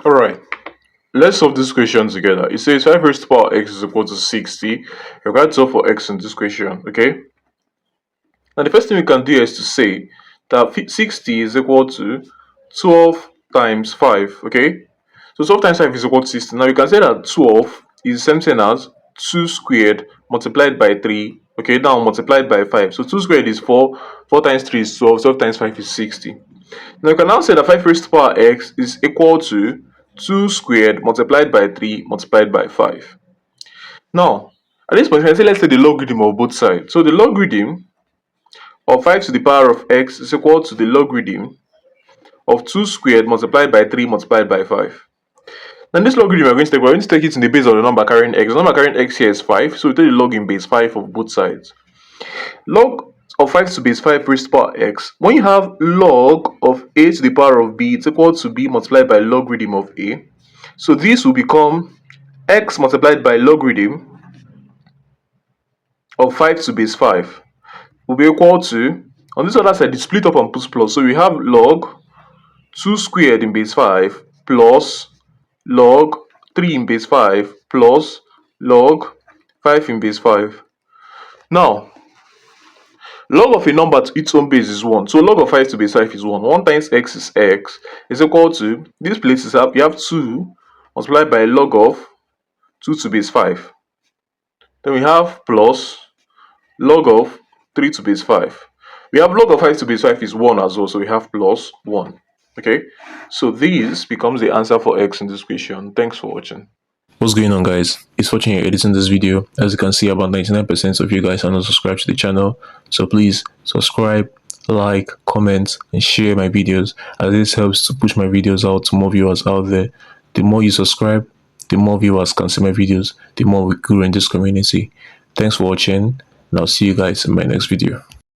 Alright, let's solve this question together. It says 5 raised to the power of x is equal to 60. We're going to solve for x in this question, okay? Now the first thing we can do is to say that 60 is equal to 12 times 5, okay? So 12 times 5 is equal to 60. Now we can say that 12 is the same thing as 2 squared multiplied by 3, okay? Now multiplied by 5. So 2 squared is 4, 4 times 3 is 12, 12 times 5 is 60. Now you can now say that 5 raised to the power of x is equal to 2 squared multiplied by 3 multiplied by 5. Now, at this point, we can say let's say the logarithm of both sides. So the logarithm of 5 to the power of x is equal to the logarithm of 2 squared multiplied by 3 multiplied by 5. Now this logarithm we're going to take it in the base of the number carrying x. The number carrying x here is 5, so we take the log in base 5 of both sides. Log of 5 to base 5 raised to the power of x. When you have log of a to the power of b, it's equal to b multiplied by logarithm of a. So this will become x multiplied by logarithm of 5 to base 5 will be equal to, on this other side, it's split up and put plus. So we have log 2 squared in base 5 plus log 3 in base 5 plus log 5 in base 5. Now, log of a number to its own base is 1. So log of 5 to base 5 is 1. 1 times x is x is equal to, these places you have 2 multiplied by log of 2 to base 5. Then we have plus log of 3 to base 5. We have log of 5 to base 5 is 1 as well, so we have plus 1. Okay, so this becomes the answer for x in this question. Thanks for watching. What's going on, guys? It's Fortune here editing this video. As you can see, about 99% of you guys are not subscribed to the channel, so please subscribe, like, comment and share my videos, as this helps to push my videos out to more viewers out there. The more you subscribe, the more viewers can see my videos, the more we grow in this community. Thanks for watching, and I'll see you guys in my next video.